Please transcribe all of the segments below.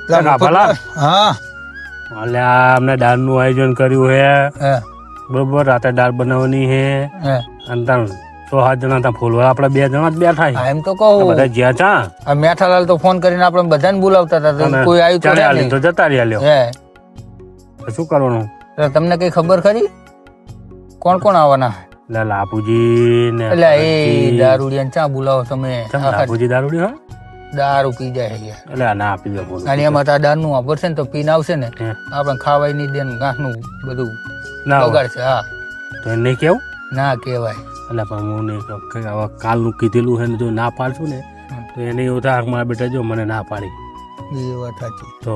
હા અલ્યા અમને દાળ નું આયોજન કર્યું હે બરોબર. રાતે દાળ બનાવવાની હે અને ત્યાં 6-7 જણા ત્યાં ફોલવા આપડે 2 જણા જ બેઠા. એમ તો કહું બધા જ્યાં ચા મેઠાલાલ તો ફોન કરીને આપણે બધાને બોલાવતા હતા, કોઈ આવ્યું તો જતા રહ્યા લ્યો. શું કરવાનું તમને કઈ ખબર ખરી કોણ કોણ આવવાના? લાપુજી ને એટલે એ દારૂડિયા ચા બોલાવો તમે? લાપુજી દારૂડી હા દારૂ પી જાય એટલે ના આપી દે બોલો. અને એમાં દાળ નું વાપરશે ને તો પીને આવશે ને આપણે ખાવાય નહીં દે, ઘાસ નું બધું બગાડશે. હા તો એને નહીં કેવું ના કેવાય. એટલે પણ હું નહીં કહું, હવે કાલનું કીધેલું છે ને જો ના પાડશું ને તો એને એવું થાય મારા બેટા જો મને ના પાડી. એ વાત સાચી. તો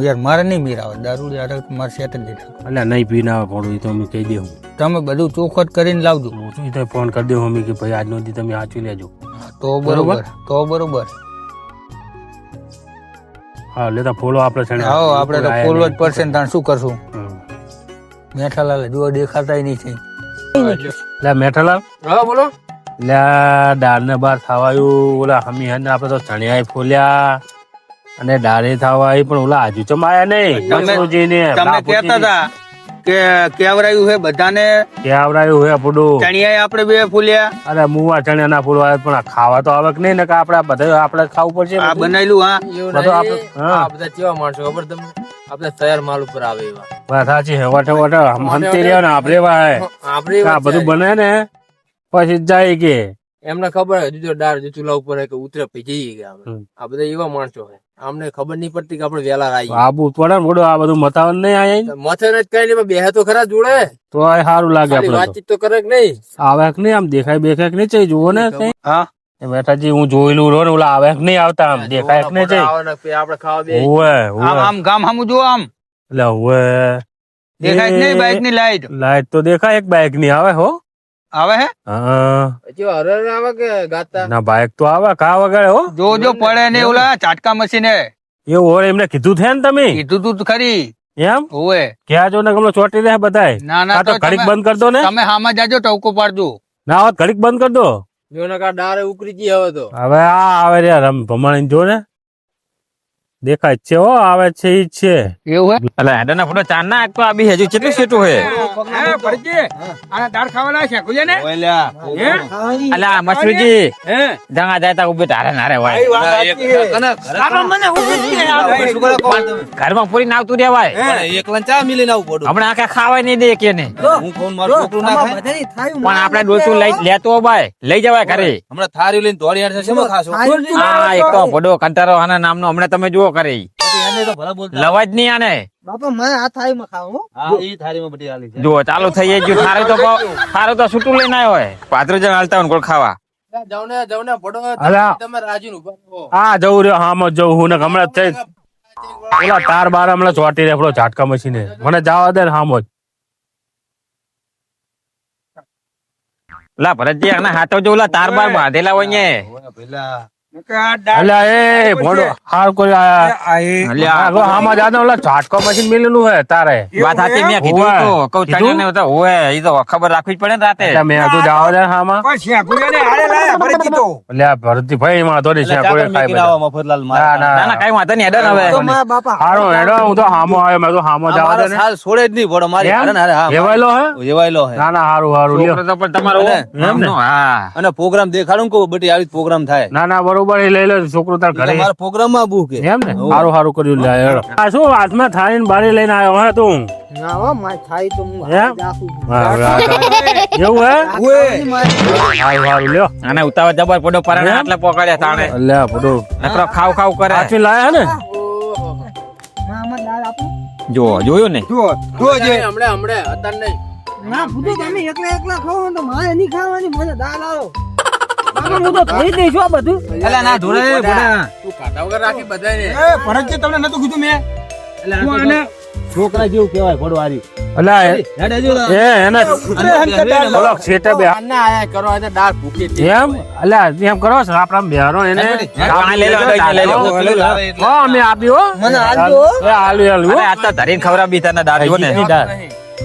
યાર મારે નહીં મીર આવે દારૂ મારે સેટ જ નહીં. એટલે નહીં પીને આવે પડું એ તો અમે કહી દઉં. તમે બધું ચોખવટ કરીને લાવજો. હું તો ફોન કરી દઉં અમે કે ભાઈ આજનો દી તમે સાચવી લેજો. તો બરોબર તો બરોબર. હા લેતા ફોલો આપણે હા આપણે તો ફોલો જ પડશે ને તાણ શું કરશું? મેઠાલાલ જો દેખાતા નહીં છે. લે મેઠાલાલ હા બોલો. લે દાળ ને બાર થવાયું ઓલા હમી હે આપડે તો ચણિયા ફોલ્યા અને દાળે થવાય પણ ઓલા હજુ તો માયા નહીં. તમે કહેતા હતા કે કેવરાયું હે બધાને કેવરાયું હે પડું ચણિયા આપણે 2 ફૂલ્યા. અરે મુવા ચણિયા ના ફૂલવા પણ ખાવા તો આવે કે નહીં ને કે આપડે બધા આપણે ખાવું પડશે. આ બનાવેલું હા બધું આપણે બધા કેવા માણસો ખબર તમને? આપણે તૈયાર માલ ઉપર આવે એવા. વાત સાચી હે. વટે હમતી રહ્યા ને આપણે આ બધું બને ને પછી જાય કે એમને ખબર હજુ તો દાળ ચૂલા ઉપર કે ઉતરે પછી જઈએ ગયા. આ બધા એવા માણસો છે, અમને ખબર નહીં પડતી કે આપણે વેલા આવી આબુ પડે ને આ બધું મતાવન નહીં આયા મથે જ કઈ નહીં બે તો ખરા જોડે તો સારું લાગે. આપણે વાતચીત તો કરે કે નહીં આવે કે નહીં આમ દેખાય બેખાય કે નહીં ચઈ જુઓ ને. હા બેટાજી હું જોયેલું રો ને ઓલા આવે કે નહીં આવતા આમ દેખાય કે નહીં ચઈ આપણે ખાવા બે આમ ગામ સામું જો આમ એટલે હવે દેખાય કે નહીં? બાઈક ની લાઈટ તો દેખાય એક બાઈક ની આવે હો આવે હે આવે કે ગાતા ના બાઈક તો આવે કા વગર હો જો પડે ને ઓલા ચાટકા મશીન એવું હોય એમને કીધું છે ને તમે? કીધું તું ખરી એમ ઓએ ક્યાં જો ને ગમલો ચોટી રહે બધાય. ના ના તો ઘડીક બંધ કરી દો ને. તમે હામાં જાજો ટવકો પાડજો. ના હોત ઘડીક બંધ કરી દો. જો ને કા ડારે ઉકરી ગઈ હવે તો. હવે આ આવે રે રમ ભમાણી જો ને દેખાય છે હો આવે છે ઈ છે એવું હે. એટલે હેડના ફોટો ચાર ના તો આ બી હજુ કેટલું સેટું હે? હે પડજે આના દાળ ખાવાના છે કુજે ને ઓલ્યા અલા મસરૂજી હે જંગા જાતા ઉભે તારે નારે હોય ઘરમાં પૂરી નાવતું રેવાય એકલા ચા મિલી નાવું પડું. હમણાં આખા ખાવાય નહીં દે કે ને હું કોણ મારું છોકરું ના ખાય પણ આપણે ડોસું લઈ લેતો ભાઈ લઈ જવાય ઘરે. હમણાં થારી લઈને દોડી હાડ છે એમાં ખાશો. હા એક તો પડો કંટારો આના નામનો હમણાં તમે જુઓ કરે લવાજ નહીં આને બાપા મને આ થાળી માં ખાવું. હા ઈ થારીમાં બધી આલી છે. જો ચાલુ થઈ ગયું થારું તો છૂટું લઈને આવ્યો હોય 35 જણ હાલતા હોય કોણ ખાવા જાવ ને પડો તમે રાજી નું ઉભા. હા જવું રહ્યો હા મત જવું હું ને હમણાં થઈ ઓલા તાર બાર હમણાં ચોટી રહે ઝાટકા મશીને મને જવા દે ને હામો લા ભરતજી આના હાથો જો ઓલા તાર બાર બાંધેલા હોય ને અલ્યા એ ભોડો હાર કોઈ આયા હામાં જાને ઓલા ઝાટકા મશીન મિલેલું હે તારે વાત સાચી મેં કીધું તો કઉ તને તો ઓય ઈ તો ખબર રાખવી જ પડે ને રાતે મેં તું જાવ દે હામાં પણ શેકુયાને હારે લાયા ભરતી તો અલ્યા ભરતી ભાઈ માં તો નહીં શેકોડે ખાઈ બધા મફતલાલ ના ના ના કઈ વાંધો નહીં હેડો ને હવે મારા બાપા હારો હેડો હું તો હામો આવ્યો મેં તો હામો જવા દે ને હાલ છોડે જ નહીં પડો મારી હારે ને હારે. હા એવાયલો હે એવાયલો હે. ના ના હારું હારું લ્યો છોકરો તો પણ તમારો નામનો હા અને પ્રોગ્રામ દેખાડું કે બધી આવી પ્રોગ્રામ થાય ના ના બરોબર એ લઈ લે છોકરો તાર ઘરે મારા પ્રોગ્રામ માં બુક કે એમ ને સારું સારું કર્યું લે હેડો આ શું હાથમાં થાળી ને બારી લઈને આવ્યો હે તું ના હો મારી થાળી તો હું એમ? રાખું. એવું હે સારું સારું લ્યો અને ઉતાવળ જબર પડો પરાણે આટલે પોકાડ્યા તાણે અલ્યા બધો નકરો ખાવ ખાવ કરે સાચી લાયા ને ના આમાં દાળ આપું. જો જોયું ને હમણે અત્યારે નહીં. ના ભૂતો તમે એકલા ખાઓ ને તો મારે નહીં ખાવાની મને દાળ આવો. બાપા હું તો ધોઈ દઈશ આ બધું. અલા ના ધોરે બડા તું ખાધા વગર રાખી બધાને. ભરતજી તમને નતું કીધું મેં છોકરા જેવું કેવાય ભડવારી અલ્યા એ એને ઓલો છેટે બે ના આયા કરો આજે દાળ ભૂકી હતી. એમ અલ્યા એમ કરો છો આપડા બેરો એને પાણી લઈ લો લઈ લો હા અમે આપ્યો મને આલજો હો. એ આલુ આલુ અરે આ તો ધરીને ખવરાવી તને દાળ જો ને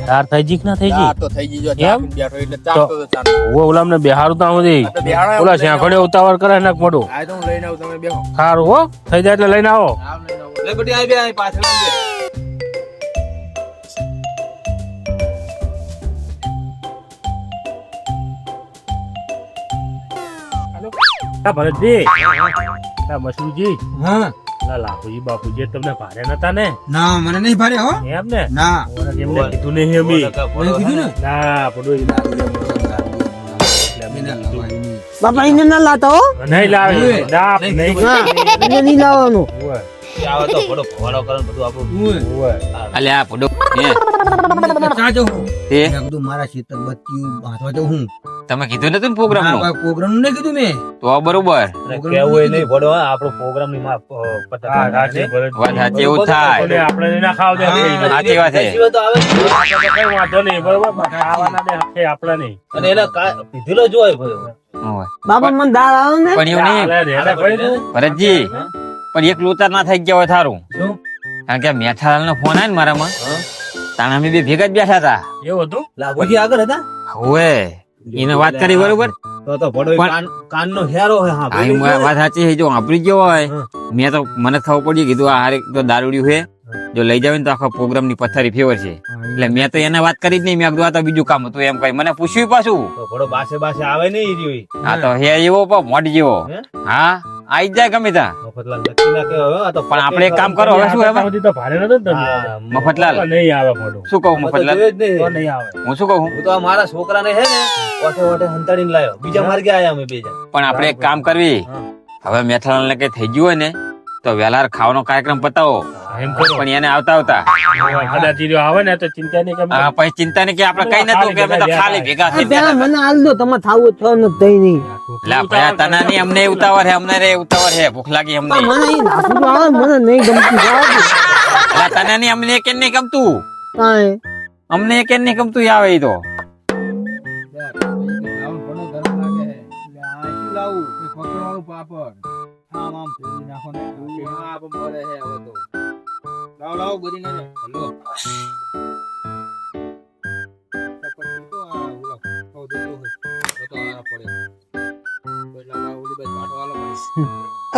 તાર થઈ જી કે ના થઈ આ જી તો થઈ ગઈ જો એમ? બેઠો એટલે ચાલતો તો ચાલતો. ઓ ઓલા ને બેહારું તા સુધી તો બેહાડો ઓલા શેખડે ઉતાવળ કરે નાખ મોટું આ તો હું લઈને આવું તમે બેહો. સારું હો થઈ જાય એટલે લઈને આવો આવ લઈને લે બટી આઈ બે આઈ પાછળ આઈ બે. હા ભરતજી, હા મસરૂજી, હા લા લાખુજી બાપુજી તમને ભારે નતા ને? ના મને નહીં ભારે હો એમ ને? ના ઓલા એમને કીધું નહીં અમે. મેં કીધું ને ના પડો ઈ બાપા એને ના લાતા હો નહીં લાવે. ના નહીં. એને નહીં લાવવાનું ઓય, આવે તો બડો ફવાડો કરે ને બધું આપણું. ઓય. અલ્યા પડો હે સાચો હું તે મેં કીધું મારા ખેતર બત્તી બાંધવા તો હું તમે કીધું નતું ને પ્રોગ્રામ નું પ્રોગ્રામ નહીં કીધું મેં તો બરોબર અરે કેવું એ નહીં પડો, હા, આપણો પ્રોગ્રામ ની માં પતા. હા, સાચી ભરતજી. વાત સાચી એવું થાય આપણે આપણે ના ખાવ દે. સાચી વાત છે જીવો તો આવે જ. કઈ વાંધો નહીં, બરોબર? પણ ખાવાના દે હકે આપણે નહીં. અને એના પીધેલો જ હોય ભયો. હોય. બાપા મને દાળ આવે ને પણ એવું નહીં ચાલે, રેડા પડી ને. ભરતજી, પણ એક લોતાર ના થઈ ગયા હોય થારું. શું? કારણ કે મેઠાલાલ નો ફોન આવ્યો ને મારામાં, તાણે અમે બે ભેગા જ બેઠા હતા. એવું હતું? લાભોજી આગળ હતા હવે એને વાત કરી બરોબર, તો ભડો પણ- કાન નો હેરો હોય. હા આ ઈ વાત સાચી છે. જો વાપરી ગયો હોય, મેં તો મને ખબર પડી, કીધું આ હારે તો દારૂડિયું છે, જો લઈ જાવ ને તો આખા પ્રોગ્રામ ની પથારી ફેવર છે. એટલે મેં તો એને વાત કરી જ નહીં. મેં કીધું આ તો બીજું કામ હતું એમ કઈ. મને પૂછ્યું પાછું, તો ભડો બાસે બાસે આવે નહીં ઈ રહ્યો ઈ. આ તો હે એવો પણ મોઢ જેવો. હે? હા આઈ જ જાય ગમે ત્યાં. મફતલાલ નક્કી ના કહેવાય, હવે આ તો પણ આપણે એક કામ કરો, હવે શું હવે સુધી તો ભારે નતો ને તમને. હા, મફતલાલ નહીં આવે મોઢું. શું કહું? મફત મફતલાલ જોઈએ જ નહીં. તો નહીં આવે. હું શું કહું? હું તો આ મારા છોકરાને હે ને ઓઠે ઓઠે હંતાડીને લાયો. બીજા માર્ગે આયા અમે બે જણ. પણ આપણે એક કામ કરવી, હવે મેઠાલાલ ને કઈ થઈ ગયું હોય ને તો વહેલા ખાવાનો કાર્યક્રમ પતાવો. એમ કરો. પણ એને આવતા આવતા કદાચ ઈ રહ્યો આવે ને તો ચિંતા નહીં કરવાની. આ પછી ચિંતા નહીં કે આપણે કઈ નતું કે અમે તો ખાલી ભેગા થઈ પેલા મને હાલ દો તમે થાવું છો ને તઈ નહીં લા ભયા તને નહીં, અમને ઉતાવળ હે, અમને રે ઉતાવળ હે, ભૂખ લાગી અમને. મને અહીં નાખું આવે મને નહીં ગમતું જવા દે. લા તને નહીં, અમને કેમ નહીં ગમતું? કાંઈ અમને કેમ નહીં ગમતું? આવે ઈ તો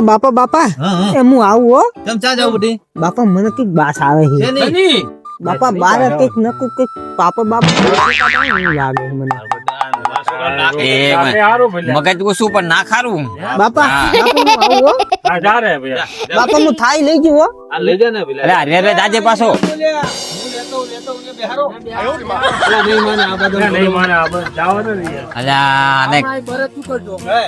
બાપા બાપા એ હું આવું હો કેમ ચા જાવ બધી? બાપા મને કઈક બાસ આવે છે શેની? બાપા બાર કઈક નકું કઈક પાપા બાપા એવું લાગે છે મને એ આપણે હારું ભલે. મગજ ઓછું પણ ના ખારું. બાપા બાપા હું આવું હો હા, જા રે ભૈયા. બાપા હું થાઈ લઈ ગયો હો આ લઈ જા ને પેલા. અરે અરે અરે જાજે પાછો. નહીં માને આ બધું જવાનું ને યાર. અલ્યા ને હે,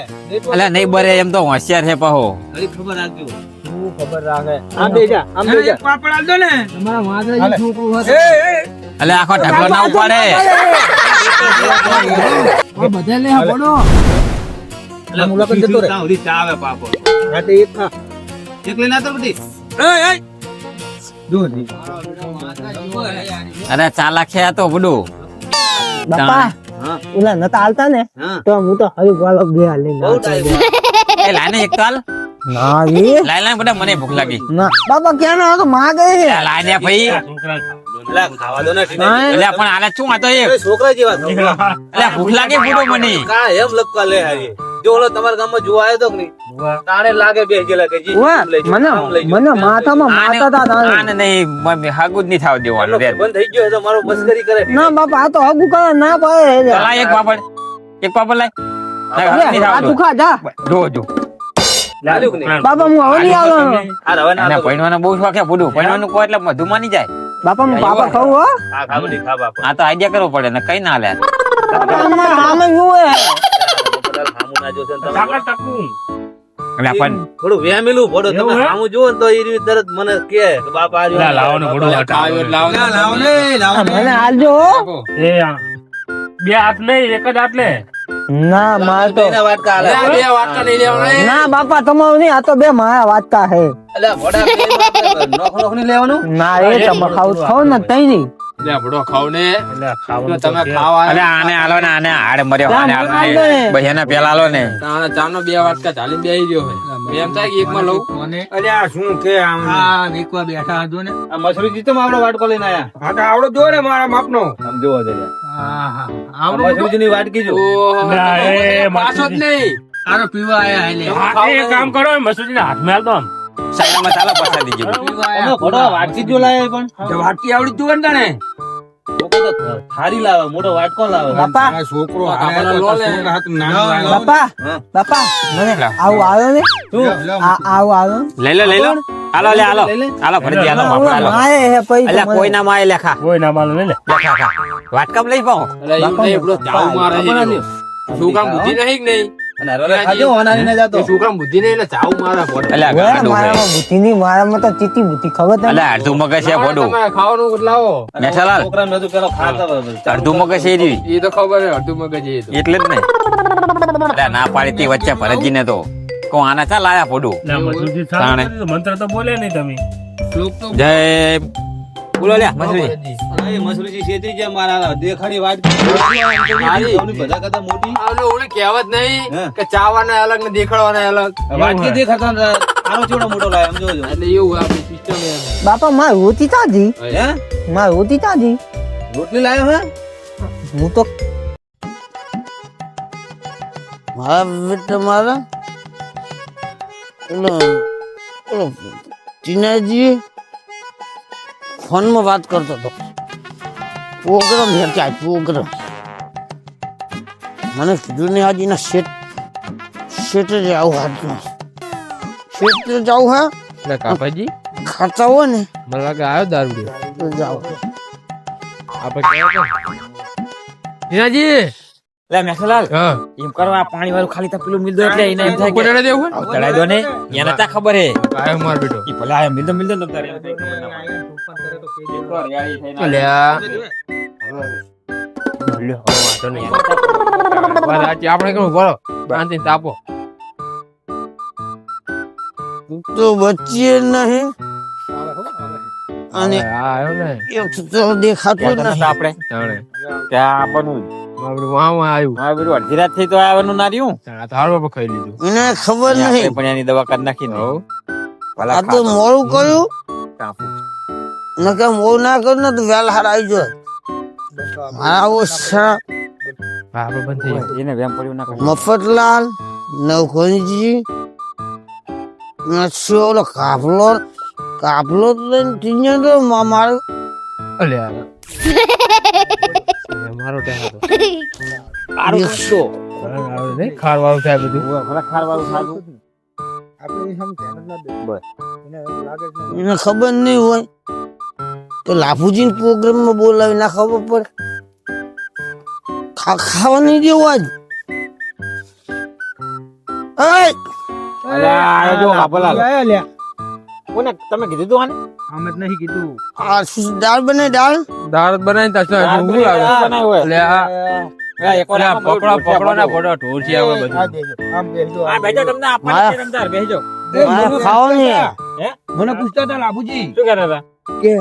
અલ્યા નહીં બરે, એમ તો હોશિયાર છે પાહો. ઘડી ખબર રાખજો. આમ બેજા આમ બેજા પાપડ આલ દો ને તમારા માદરાજી છોકરો હશે અલ્યા આખો ઢગલો ના ઉપાડે. બધા લે પડો એટલે મુલાકાત જતો રે. ત્યાં સુધી ચા આવે પાપો. રાતે એક ખા એકલી ના તો બધી. જો અરે ચાલાક છે આ તો બધું. બાપા હા. ઓલા નતા હાલતા ને હા. તો હું તો હરી વાળો બે લઈને બહુ ટાઈમ. એ લાઈને એક તો હાલ. ના એ લાઈ લાઈ બધા, મને ભૂખ લાગી. ના બાપા ક્યાં ના તો માં ગઈ છે લાઈ દે ભાઈ. એટલે ખાવા દો ને ટીને. એટલે પણ આલે શું આ તો એક. એ છોકરા જેવા છોકરા. એટલે ભૂખ લાગી બુડો મને. કા એમ લપકા લે હારી. જો ઓલો તમારા ગામમાં જોવા આવ્યો તો કે નહીં? તાણે લાગે બે ગેલા કે જી ઓય, આમ લઈ જાઓ, મને આમ લઈ જાઓ. મને માથામાં આને માથા તા તાણે. આને નહીં હાગુ જ નહીં થાવ દેવાનું રે. બંધ થઈ ગયો છે તો મારો મસ્કરી કરે. ના બાપા આ તો હગુ કરે ના પાડે લાય એક પાપડ, એક પાપડ લાય. નહીં આ થાવ તું ખા જા જો જો. લાલ્યું કે નહીં? બાપા હું હવે નહીં આવું આ રવા ના એને આપો. ભણવાનો બહુ શોખ છે બુડું. ભણવાનું કહો એટલે બધું માની જાય. બાપા હું બાપા ખાવું હો હા, ખા બધી, ખા બાપા. આ તો આઈડિયા કરવો પડે ને કઈ ના લે. બાપા અમારા સામે જુએ બધા સામું ના જોશે ને તમે ટાકા ટકું. એટલે પણ થોડું વેમેલું ભોળો તમે એવું હે? સામું જુઓ ને તો એ રીતે તરત મને કે બાપા આ રહ્યો. લા, લાવવાનું ભોળું બાપા હટાવો. આવ્યો. મને હાલજો હો. એ આ. બે હાથ નહીં, એક જ હાથ લે. ના માર તો બેના વાટકા હાલે. ના બાપા તમારું નહીં આ તો બે મારા વાતતા હે અલ્યા, ભોળા બે નોખ નોખ નહીં લેવાનું. ના એ તમે ખાવ ને તઈ નહીં એટલે ખાવાનું તો કે. અરે આને આલો ને, આને હાડે મર્યો, આને આલો ને. ભાઈ એને પેલા આલો ને. આ મસરૂજી તો આપણો વાટકો લઈને આયા. આમ જોવો જરા. આ મસરૂજીની વાટકી જો. ના, એ મસૂજી. હા, એ કામ કરો, મસૂજીના હાથમાં હાલ દો આમ. સાઈડમાં ચાલો પસાર દીજો તમે ઘોડો વાટકી જો લાવે પણ વાટકી આવડી તું ને હારી લાવે મોટો વાટકો લાવે બાપા છોકરો બાપા બાપા મને આવું આવ્યો ને આવું આવ્યો લઈ લો હાલો હાલો ફરજી હાલો બાપા હાલો મારે હે પૈસા અલ્યા કોઈ ના માય લેખા કોઈ ના માલ લઈ લે લેખા વાટકામ લઈ પાઓ શું કામ બુદ્ધિ નહીં કે નહીં ખાજો હોનારી ના જાતો શું કામ બુદ્ધિ નહીં એટલે ચાવ મારા ફોડો અલ્યા ગાંડો હે. મારામાં બુદ્ધિ નહીં મારામાં તો ચીટી બુદ્ધિ ખબર તને અલ્યા અડધું મગજ છે ફોડું ખાવાનું લાવો મેઠાલાલ છોકરા મેં તો પેલો ખાતા અડધું મગજ છે એરી. એ તો ખબર છે અડધું મગજ એ તો એટલે જ ને અલ્યા ના પાડી તી વચ્ચે ભરતજી ને તો કો આના ચાલ આયા ફોડું ના મસૂરજી તાણે. મંત્ર તો બોલે નહીં તમે શ્લોક તો જય બોલો લ્યા મસરી મસરૂજી છેતરી ગયા મારા દેખાડી વાટકી બધા કરતા મોટી આનો ઓલી કહેવત નહીં હે. કે ચાવાના અલગ ને દેખાડવાના અલગ વાટકી દેખાતા આનો ચેવડો મોટો લાવે એમ જોજો એટલે એવું આપણી સિસ્ટમ એમ બાપા માર હોતી ચાજી હે માર હોતી ચાજી રોટલી લાવ્યો હે હું તો મારા બેટા મારા ચીનાજી ફોનમાં વાત કરતો હતો પ્રોગ્રામ છે ક્યાં પ્રોગ્રામ મને કીધું ને આજે ના શેઠે જાવું હાથમાં શેઠે જાવું હા એટલે કાપાજી ખાતા હોય ને મને લાગે આવ્યો દારૂ તો જાવ આપણે જીનાજી લે મેઠાલાલ હા એમ કરવા પાણી વાળું ખાલી તા પેલું મિલ દો એટલે એને એમ થાય કે કોને દેવું આવ ચડાઈ દો ને એને તા ખબર હે કાય માર બેટો ઈ ભલા આયા મિલ દો ને તારે અલ્યા લ્યો વાતો નહીં વાત સાચી આપણે કેવું બોલો શાંતિ તાપો તો બચીએ નહીં અને હા આવ્યો ને એક તો દેખાતો જ નહીં આપણે તાણે ત્યાં આપણું આપણે વાહ આવ્યું હા બેરું અડધી રાત થઈ તો આવવાનું ના રહ્યું તાણે તારો બાપા ખાઈ લીધું એને ખબર આપણે નહીં પણ એની દવા કરી નાખી ને હવ ભલા આ તો મોડું કર્યું કાપુ ન કે મોડું ના કર્યું ને તો વેલ હાર આવી જાય મારા ઓછા હા આપણે બંધ થઈ જાય એને વેમ પડ્યું ના કરે મફતલાલ નવખોનજી નથી ઓલો કાફલો તો લઈને ટીને તો મારું અલ્યા મારો ટાઈમ હતો એકસો નહીં ખારવાળું થાય બધું ભલા ખારવાળું સારું એને ખબર નહીં હોય તો લાભુજી પ્રોગ્રામ માં બોલાવી ના ખબર પડે ખાવા નહીં દેવું આજ અલ્યા જો બાપલાલ કોને તમે કીધું તું આને અમે જ નહીં કીધું આ શું દાળ બને દાળ દાળ બનાવીને તાછો ઊંઘ લાગે બનાવ્યો હોય અલ્યા અલ્યા એક વાર પકડો ના ફોટો ઢોર છે આવે બધું આ બેજો તમને આપવાનું છે રમદાર બેજો મારે ખાવા નહીં મને પૂછતા હતા લાભુજી શું કહેતા હતા કે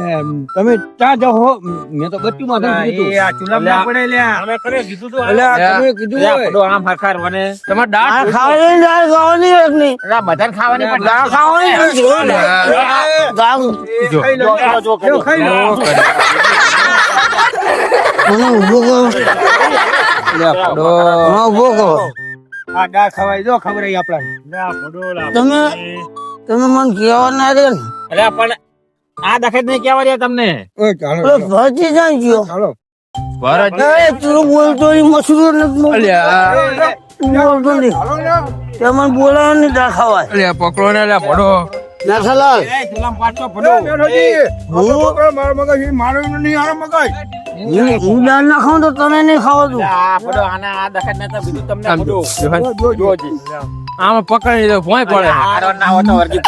તમે ક્યાં જાઓ મેં તો બચ્ચું માં કીધું આ ચૂલા પડે લ્યા અમે કરે કીધું તું અલ્યા તમે કીધું અલ્યા હોય ફોટો આમ હરખાર મને તમારે દાળ દાળ ખાવાની દાળ ખાવાની એક નહીં અલ્યા બધાને ખાવાની પણ દાળ ખાવાની દાળ જો જો ખાઈ લો મને ઉભો કરો મને ઉભો કરો આ દાળ ખવાય જો ખબર આવી આપણા તમે તમે મને કહેવા ના દે ને અલ્યા પણ આ દખત નહીં કેવા રહ્યા તમને ઓલો ભરતી જાય ગયો ભરત એ તું બોલતો નહીં મસૂરો નથી અલ્યા બોલતો નહીં તે મને બોલાવો નહીં દાળ ખાવાય અલ્યા પકડો ને અલ્યા ફોટો નાથાલાલ એ ચૂલામાં પાછો ફોટો હું દાળ ના ખાઉં તો તને નહીં ખાવા દઉં આ ફોટો આના આ દખત નતા બીજું તમને ફોટો જોજી આમાં પકડી દો ભોંય પડે આરો ના હોતો વર્ગી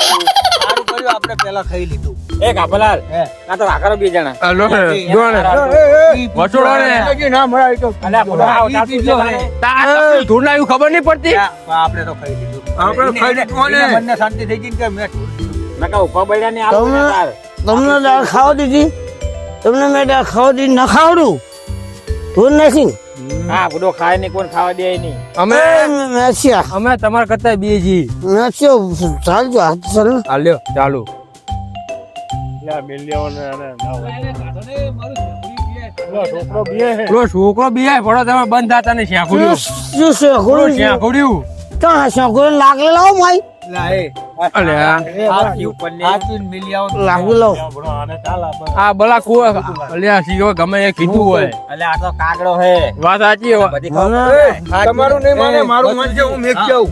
આપણે પેલા ખાઈ લીધું એ કાપલાલ ના તો આકરો બે જણા આ લો ને જો ને વસોડો ને ના મળે તો અલ્યા ફોટો આવ તાતું જો ને ધૂળ ના એવું ખબર નહીં પડતી આપણે તો ખાઈ લીધું આપણે ખાઈ લીધું ને. મને શાંતિ થઈ ગઈ કે મેં નકા ઉપર બૈડા ને આવું તમે- તાર તમને દાળ ખાવા દીધી તમને મેં દાળ ખાવા દીધી ના ખાવડું ધૂળ નથી હા ફોટો ખાય ને કોણ ખાવા દે નહીં અમે મેચ્યા અમે તમારા કરતા બેજી મેચ્યો ચાલજો હાથ ચાલ આ લ્યો ચાલુ પેલો છોકરો બિયાય પડો તમે બંધ થતા ને શ્યાખુડ્યું શું છે શ્યાખુડ્યું ક્યાં છે કોઈ લાગલે લાવો માઈ લાગુ લો આ બલા કુવા અલ્યા સીઓ ગમે એ કીધું હોય એટલે આ તો કાગડો હે વાત સાચી હોય બધી ખબર તમારું નહીં માને મારું માનજે હું મેક જાઉં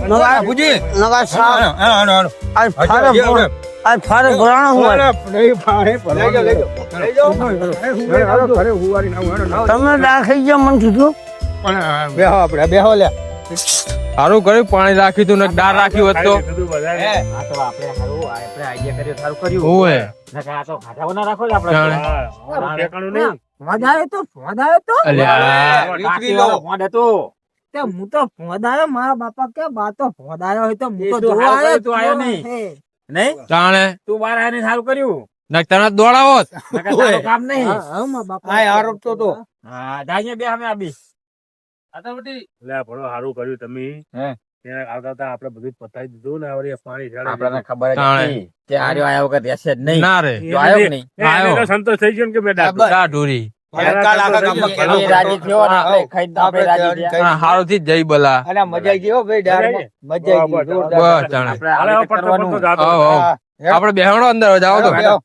બાપુજી નગા સાહેબ આ ફારે ભરાણો હોય તમે રાખી ગયો મને કીધું બેહો આપણે બેહો લે સારું કર્યું પાણી રાખ્યું તું ને દાળ રાખ્યું હોત તો આ તો આપણે આઈડિયા કર્યો સારું કર્યું હોય નકર આ તો ખાધા ના રાખો ને આપણે વધારે તો અલ્યા ફોન હતો તે હું તો ફોદાયો મારા બાપા કે બા તો ફોદાયો હોય તો હું તો જોવા આવ્યો તું આયો નહીં. નહીં તાણે તું બાર આવીને સારું કર્યું નક તને દોડાવો નકર તારું કામ નહીં હા મારા બાપા આરોપ તો હા જાય બે અમે આબી એટલે ભણો સારું કર્યું તમે હે. ત્યાં આવતા આપણે બધું પતાવી દીધું ને હવે પાણી આપણને ખબર જ તાણે. હતી કે આર્યો આયા વગર રહેશે જ નહીં ના રે તો આયો કે નહીં આયો. સંતોષ થઈ ગયો ને કે બેટા દા ઢોરી એ રાજી થયો ને આપણે ખાઈને તો આપણે રાજી થયા. હારું થી જઈ બલા મજા આવી ગઈ હો ભાઈ દાળમાં. મજા આવી ગઈ બસ તાણે આપણે આ રીતે કરવાનું. આપડે બેહણો અંદર જાઓ તો બેહો.